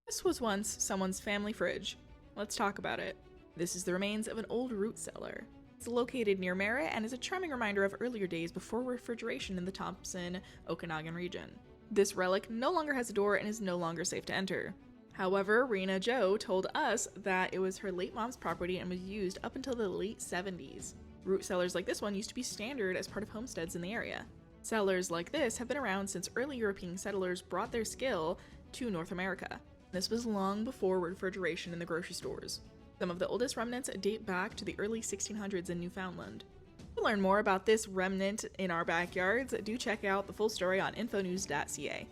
This was once someone's family fridge. Let's talk about it. This is the remains of an old root cellar. It's located near Merritt and is a charming reminder of earlier days before refrigeration in the Thompson-Okanagan region. This relic no longer has a door and is no longer safe to enter. However, Rena Jo told us that it was her late mom's property and was used up until the late 70s. Root cellars like this one used to be standard as part of homesteads in the area. Cellars like this have been around since early European settlers brought their skill to North America. This was long before refrigeration in the grocery stores. Some of the oldest remnants date back to the early 1600s in Newfoundland. To learn more about this remnant in our backyards, do check out the full story on infonews.ca.